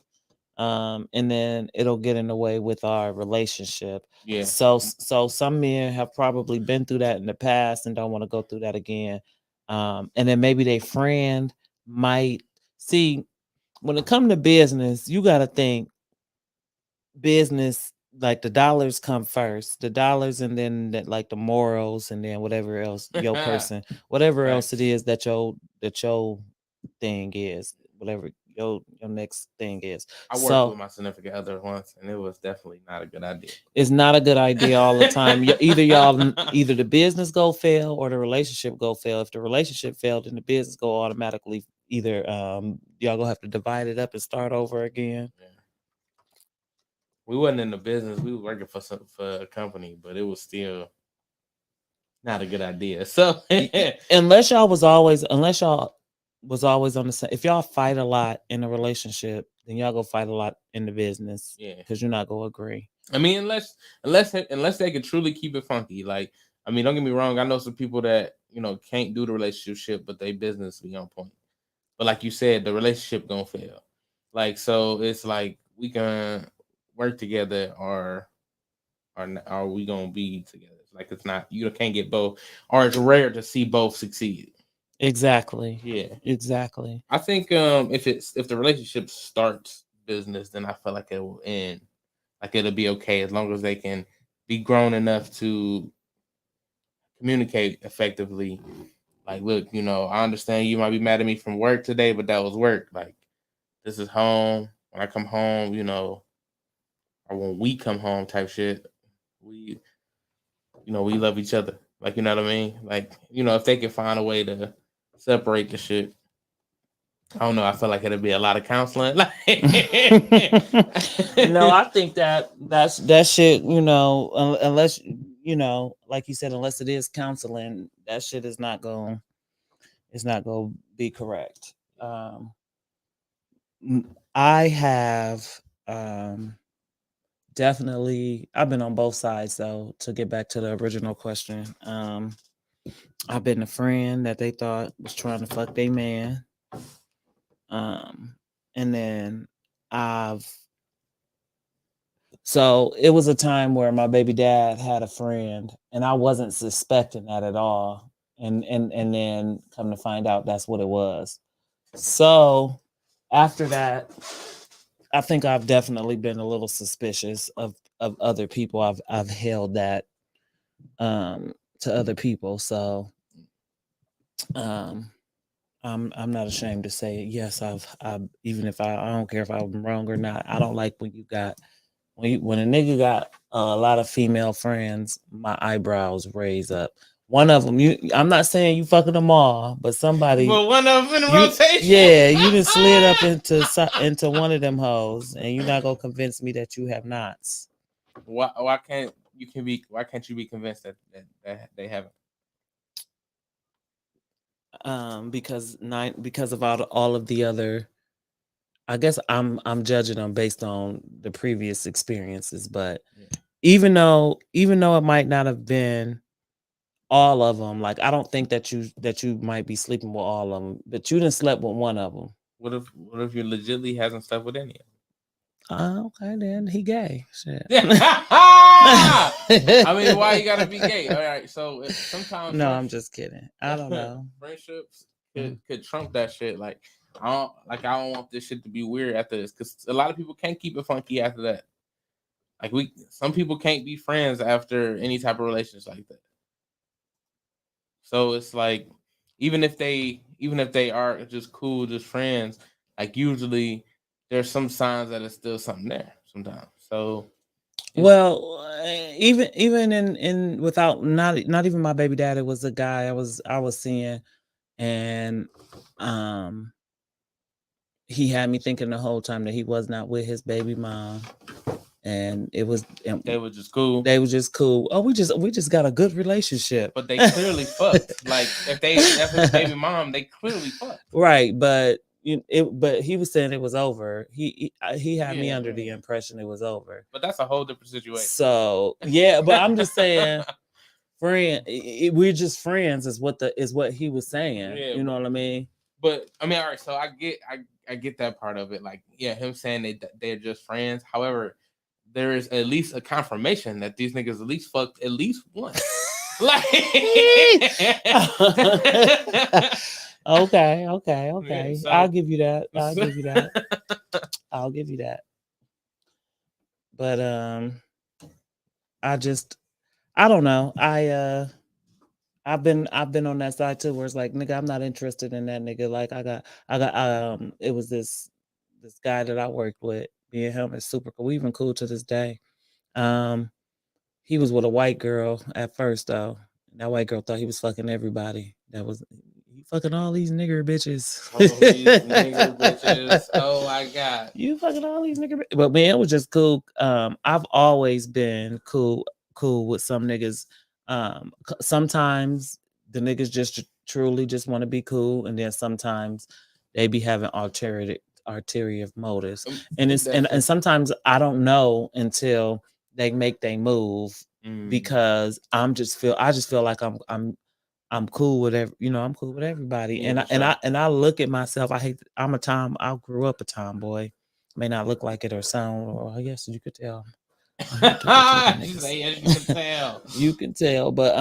and then it'll get in the way with our relationship. yeah. So some men have probably been through that in the past and don't want to go through that again. And then maybe their friend might see, when it comes to business, you got to think business, like the dollars come first, the dollars, and then like the morals, and then whatever else your person, whatever else it Facts. is that your thing is, whatever your next thing is. I worked So with my significant other once, and it was definitely not a good idea. it's not a good idea all the time. Either the business go fail or the relationship go fail. If the relationship failed, then the business go automatically either y'all gonna have to divide it up and start over again. Yeah. We wasn't in the business. We were working for a company, but it was still not a good idea. So unless y'all was always on the same. If y'all fight a lot in a relationship, then y'all go fight a lot in the business. Yeah. Because you're not gonna agree. I mean, unless they can truly keep it funky. Like, I mean, don't get me wrong. I know some people that can't do the relationship shit, but they business be on point. But like you said, the relationship gonna fail. Like, so it's like we can work together, or are we gonna be together? It's like, it's not, you can't get both, or it's rare to see both succeed. Exactly. Yeah. Exactly. I think if the relationship starts business, then I feel like it will end. Like, it'll be okay as long as they can be grown enough to communicate effectively. Like, look, I understand you might be mad at me from work today, but that was work. Like, this is home. When I come home, or when we come home, type shit, we we love each other. Like, you know what I mean? Like, if they can find a way to separate the shit, I don't know. I feel like it'll be a lot of counseling. No, I think that's that shit. Unless like you said, unless it is counseling, that shit is not going. It's not going to be correct. I have definitely. I've been on both sides though. To get back to the original question, I've been a friend that they thought was trying to fuck their man. And then so it was a time where my baby dad had a friend, and I wasn't suspecting that at all. And then come to find out that's what it was. So after that, I think I've definitely been a little suspicious of other people. I've held that to other people. So I'm not ashamed to say yes. I've even if I don't care if I'm wrong or not. I don't like when when a nigga got a lot of female friends. My eyebrows raise up. One of them, I'm not saying you fucking them all, but somebody. But one of them in the rotation. Yeah, you just slid up into one of them hoes, and you're not gonna convince me that you have not. Why can't you be convinced that they haven't? Because of all of the other. I guess I'm judging them based on the previous experiences, but even though it might not have been all of them, like I don't think that you might be sleeping with all of them, but you didn't slept with one of them. What if you legitimately hasn't slept with any of them? Okay, then he gay. Shit. I mean, why you gotta be gay? All right, so sometimes I'm just kidding. I don't know. Friendships could trump that shit. Like, I don't want this shit to be weird after this, because a lot of people can't keep it funky after that. Like, some people can't be friends after any type of relationship like that. So it's like, even if they are just cool, just friends, like usually there's some signs that it's still something there sometimes. So Well, even in without not even my baby daddy was a guy I was seeing, and he had me thinking the whole time that he was not with his baby mom, and they were just cool. They were just cool. Oh, we just got a good relationship. But they clearly fucked. Like if that's his baby mom, they clearly fucked. Right, but but he was saying it was over. He had me under the impression it was over. But that's a whole different situation. So yeah, but I'm just saying, we're just friends is what he was saying. Yeah, you know what I mean? But I mean, all right. So I get that part of it. Like, yeah, him saying they're just friends. However, there is at least a confirmation that these niggas at least fucked at least once. Like, okay. Yeah, so- I'll give you that. I'll give you that. But I don't know. I've been on that side too, where it's like, nigga, I'm not interested in that nigga. Like I got it was this guy that I worked with. Me and him is super cool. We even cool to this day. He was with a white girl at first though. That white girl thought he was fucking everybody. You fucking all these nigger bitches. Oh my god. You fucking all these nigger bitches. But man, it was just cool. I've always been cool with some niggas. Sometimes the niggas just truly just want to be cool, and then sometimes they be having ulterior motives. And sometimes I don't know until they make they move, because I just feel like I'm cool with I'm cool with everybody. Yeah, and I look at myself. I grew up a tomboy. May not look like it or sound, or I guess you could tell. You can tell. You can tell, but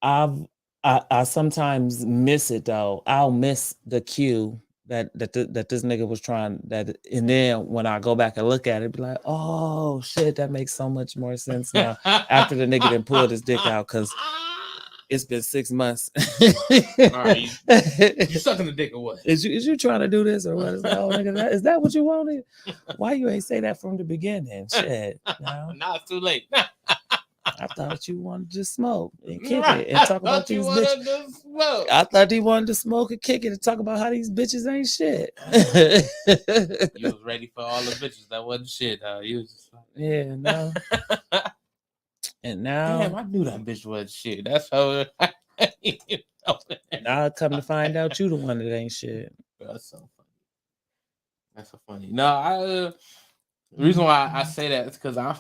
I sometimes miss it though. I'll miss the cue that this nigga was trying that, and then when I go back and look at it, be like, oh shit, that makes so much more sense now. After the nigga done pulled his dick out, because it's been 6 months. All right, you sucking the dick or what? Is you trying to do this or what? Is that, oh, nigga, is that what you wanted? Why you ain't say that from the beginning? Shit. No. Now it's too late. I thought you wanted to smoke and kick it and talk about these bitches. Smoke. I thought he wanted to smoke and kick it and talk about how these bitches ain't shit. You was ready for all the bitches that wasn't shit. You was just like, yeah, no. And now, damn, I knew that bitch wasn't shit. That's how. Now I come to find out you the one that ain't shit. That's so funny. That's so funny. No, the reason why I say that is because I'm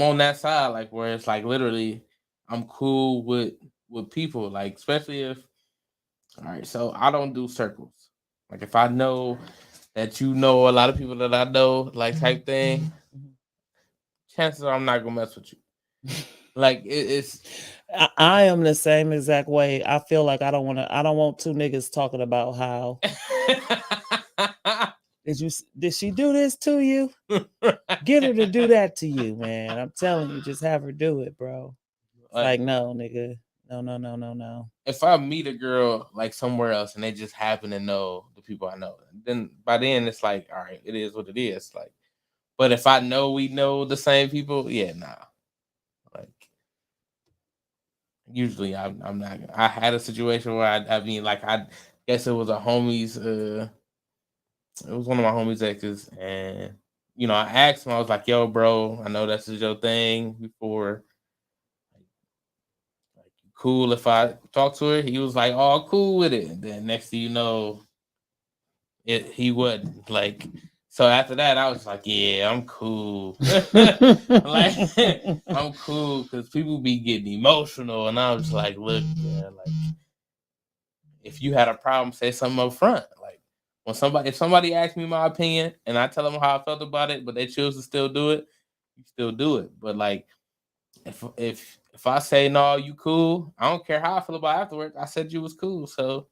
on that side, like where it's like literally I'm cool with people, like especially if, all right, so I don't do circles. Like if I know that you know a lot of people that I know, like type thing, chances are I'm not gonna mess with you. Like it's I am the same exact way. I feel like I don't want two niggas talking about how did she do this to you? Get her to do that to you, man. I'm telling you, just have her do it, bro. Like no, nigga. No. If I meet a girl like somewhere else and they just happen to know the people I know, then by then it's like, all right, it is what it is. Like, but if I know we know the same people, yeah, nah. Like, usually I'm not. I had a situation where I guess it was a homie's. It was one of my homies' exes, and I asked him. I was like, "Yo, bro, I know this is your thing before. Like, cool if I talk to her?" He was like, "Oh, cool with it." And then next thing you know, he wasn't like. So after that, I was like, "Yeah, I'm cool." Like, I'm cool because people be getting emotional, and I was like, "Look, man, like, if you had a problem, say something up front." Like, if somebody asks me my opinion and I tell them how I felt about it, but they choose to still do it, you still do it. But like, if I say no, you cool, I don't care how I feel about it afterwards. I said you was cool, so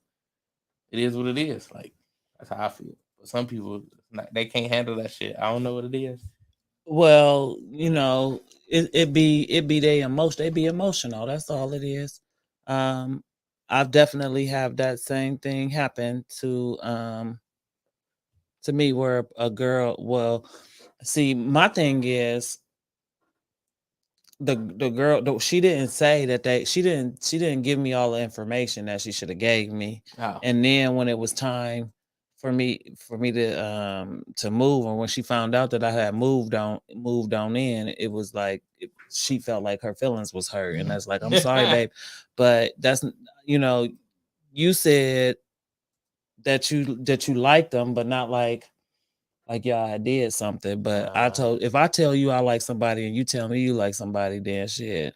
it is what it is. Like, that's how I feel. But some people, they can't handle that shit. I don't know what it is. Well, it be they emotion. They be emotional. That's all it is. I've definitely have that same thing happen to me where a girl. Well, see, my thing is the girl. She didn't say that she didn't give me all the information that she should have gave me. Oh. And then when it was time for me to move, and when she found out that I had moved on in, it was like she felt like her feelings was hurt, and that's like, I'm sorry, babe, but that's, you know, you said that you liked them, but not like y'all had did something. But if I tell you I like somebody and you tell me you like somebody, then shit.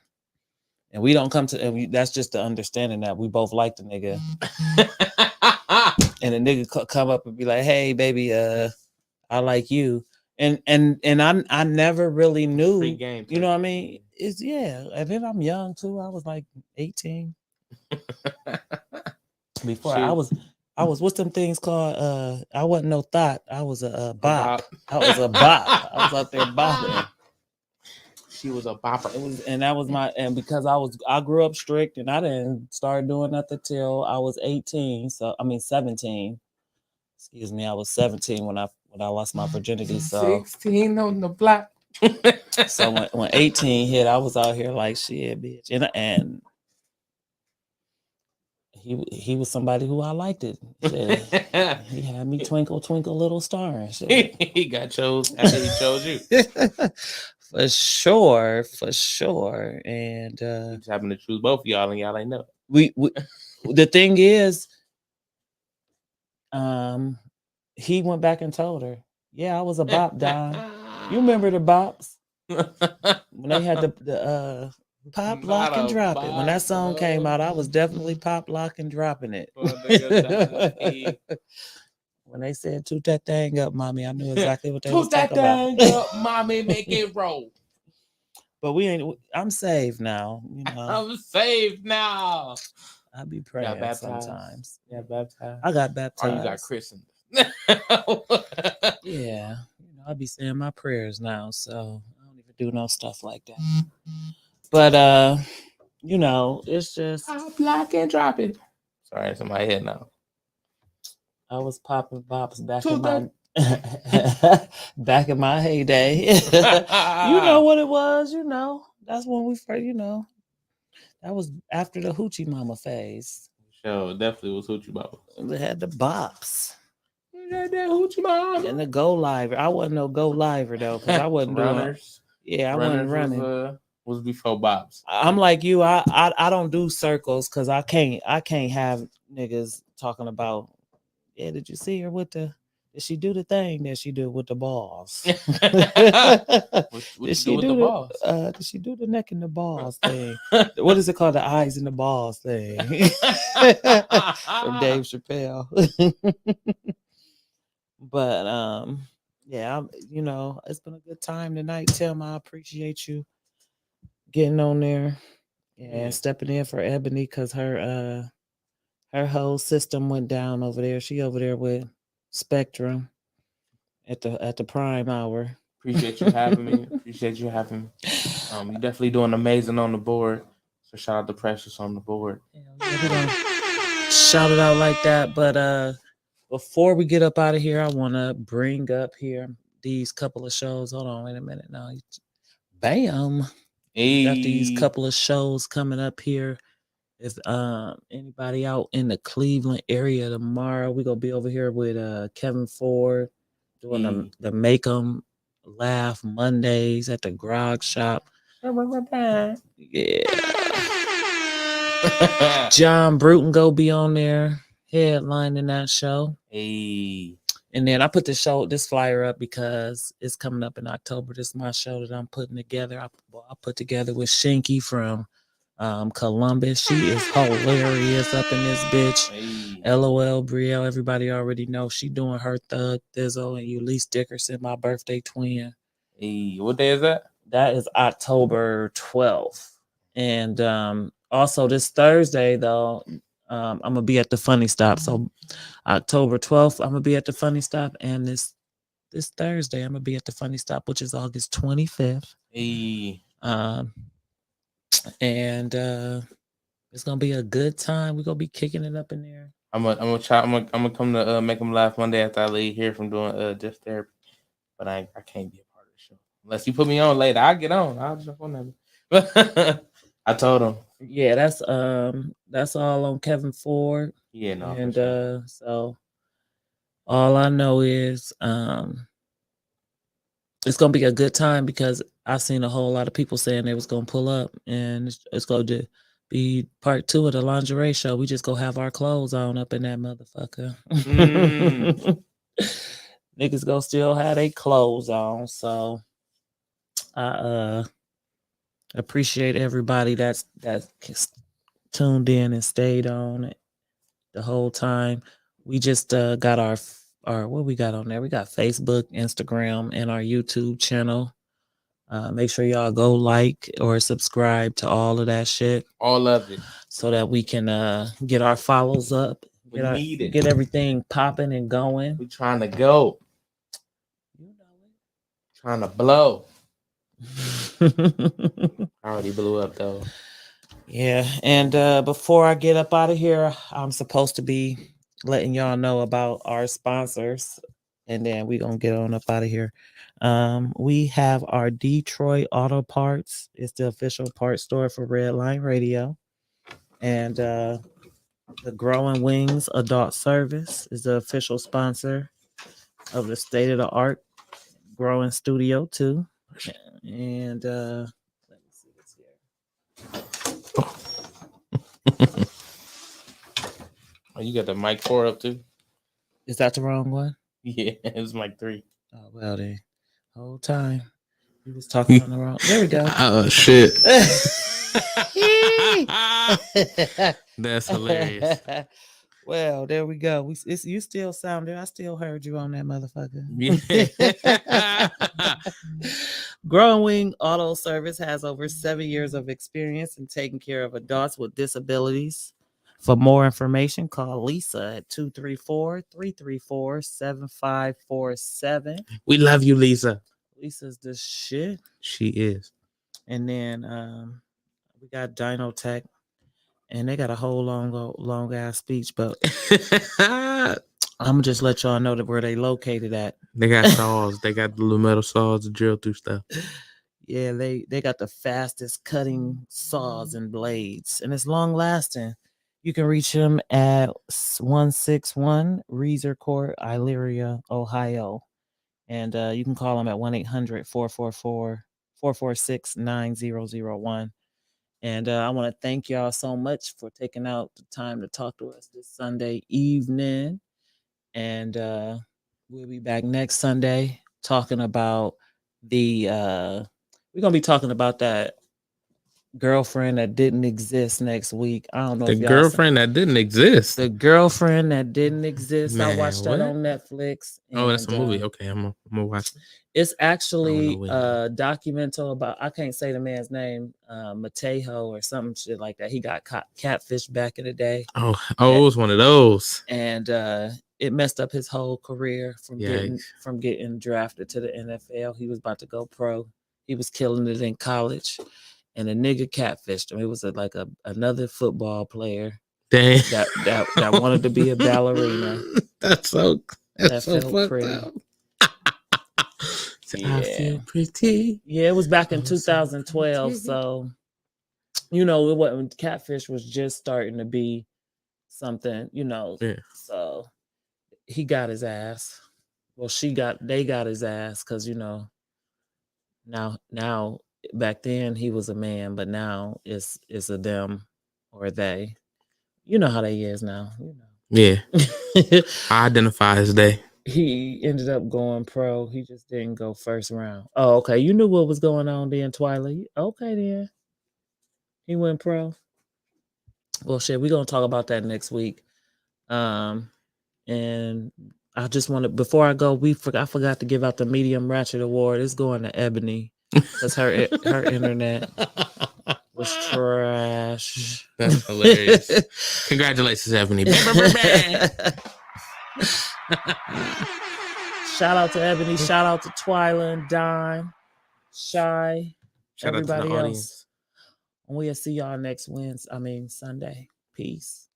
And we don't come to, that's just the understanding that we both like the nigga. And the nigga come up and be like, hey, baby, I like you. And I never really knew, you know what I mean? It's, yeah. And then I'm young too. I was like 18. Before I was what's them things called? I wasn't no thought. I was a bop. I was a bop. I was out there bopping. She was a bopper. And because I grew up strict and I didn't start doing nothing till I was 18. So I mean 17. Excuse me, I was 17 when I lost my virginity. So 16 on the block. So when 18 hit, I was out here like shit, bitch. And he was somebody who I liked it. He had me twinkle, twinkle, little star and shit. He got chose after he chose you. For sure. And he just happened to choose both of y'all, and y'all ain't know. We the thing is, he went back and told her, yeah, I was a bop, Don. You remember the bops? When they had the pop, lock, and drop it. When that song came out, I was definitely pop, lock, and dropping it. When they said, toot that thing up, mommy, I knew exactly what they was talking about. Toot that thing up, mommy, make it roll. But I'm saved now. You know, I'm saved now. I be praying sometimes. Yeah, baptized. I got baptized. Or you got christened. Yeah. You know, I be saying my prayers now, so I don't even do no stuff like that. But you know, it's just I block and drop it. Sorry, it's in my head now. I was popping bops back in my heyday. You know what it was, you know. That's when we first, you know. That was after the hoochie mama phase. Sure, definitely was hoochie mama. They had the bops. You had that hoochie mama. And the go liver. I wasn't no go liver though, because I wasn't runners. I wasn't running. Was before bops. I'm like you. I don't do circles because I can't have niggas talking about. Yeah, did you see her with the? Did she do the thing that she did with the balls? Did she do the balls? Did she do the neck and the balls thing? What is it called? The eyes and the balls thing from Dave Chappelle. But yeah, you know, it's been a good time tonight, Tim. I appreciate you getting on there and stepping in for Ebony because her whole system went down over there. She over there with Spectrum at the prime hour. Appreciate you having me. You definitely doing amazing on the board. So shout out to Precious on the board. Shout it out like that. But before we get up out of here, I want to bring up here these couple of shows. Hold on, wait a minute. Now, bam. Hey. Got these couple of shows coming up here. If anybody out in the Cleveland area tomorrow, we're gonna be over here with Kevin Ford doing the Make 'em Laugh Mondays at the Grog Shop. Yeah. John Bruton go be on there headlining that show. Hey. And then I put this flyer up because it's coming up in October. This is my show that I'm putting together. I put together with Shinky from Columbus. She is hilarious up in this bitch. Hey. LOL Brielle, everybody already know she doing her Thug Thizzle and Ulysses Dickerson, my birthday twin. Hey, what day is that? That is October 12th. And also this Thursday though, I'm gonna be at the Funny Stop. So October 12th, I'm gonna be at the Funny Stop, and this Thursday I'm gonna be at the Funny Stop, which is August 25th. Hey. And It's gonna be a good time. We're gonna be kicking it up in there. I'm gonna try. I'm gonna come to make them laugh Monday after I leave here from doing just therapy. But I can't be a part of the show unless you put me on later. I'll get on. I'll jump on that. I told him. Yeah, that's all on Kevin Ford. Yeah, no. And For sure. so all I know is it's gonna be a good time because I've seen a whole lot of people saying they was gonna pull up, and it's gonna be part 2 of the lingerie show. We just go have our clothes on up in that motherfucker. Niggas gonna still have their clothes on. So I appreciate everybody that's tuned in and stayed on it the whole time. We just got our what we got on there. We got Facebook, Instagram, and our YouTube channel. Make sure y'all go like or subscribe to all of that shit. All of it. So that we can get our follows up. Get everything popping and going. We trying to go. You know it. Trying to blow. I already blew up though. Yeah, and before I get up out of here, I'm supposed to be letting y'all know about our sponsors, and then we're gonna get on up out of here. We have our Detroit Auto Parts. It's the official parts store for Redline Radio. And the Growing Wings Adult Service is the official sponsor of the State of the Art Growing Studio too. And let me see what's here. Oh, you got the mic 4 up too? Is that the wrong one? Yeah, it was mic 3. Oh well, then whole time you was talking on the wrong. There we go. Oh shit. That's hilarious. Well, there we go. You still sounded. I still heard you on that motherfucker. Yeah. Growing Wing Auto Service has over 7 years of experience in taking care of adults with disabilities. For more information, call Lisa at 234-334-7547. We love you, Lisa. Lisa's the shit. She is. And then we got Dino Tech, and they got a whole long ass speech, but I'm gonna just let y'all know that where they located at. They got saws. They got the little metal saws to drill through stuff. Yeah, they got the fastest cutting saws and blades, and it's long lasting. You can reach them at 161 Reeser Court, Elyria, Ohio. And you can call them at 1-800-444-446-9001. And I want to thank y'all so much for taking out the time to talk to us this Sunday evening. And we'll be back next Sunday talking about we're going to be talking about that girlfriend that didn't exist next week. I don't know the if y'all girlfriend that didn't exist. The girlfriend that didn't exist. Man, I watched what? that on Netflix. Oh, that's a movie. Okay, I'm gonna watch it. It's actually a documental about, I can't say the man's name, Mateo or something shit like that. He got catfished back in the day. Oh, it was one of those. And it messed up his whole career from Yikes. getting drafted to the NFL. He was about to go pro. He was killing it in college. And a nigga catfished him. It was another football player. Dang. That wanted to be a ballerina. That's so felt pretty. Yeah. I feel pretty. Yeah, it was back in 2012. So, it wasn't, catfish was just starting to be something, Yeah. So he got his ass. Well, they got his ass because, now back then he was a man, but now it's a them or they. You know how they is now. Yeah. I identify as they. He ended up going pro. He just didn't go first round. Oh, okay. You knew what was going on then, Twyla. Okay, then. He went pro. Well, shit, we're going to talk about that next week. And I just want to, before I go, I forgot to give out the Medium Ratchet Award. It's going to Ebony because her internet was trash. That's hilarious. Congratulations, Ebony. Shout out to Ebony. Shout out to Twyla and Dime, Shy, Shout everybody out to the else. audience. And we'll see y'all next Sunday. Peace.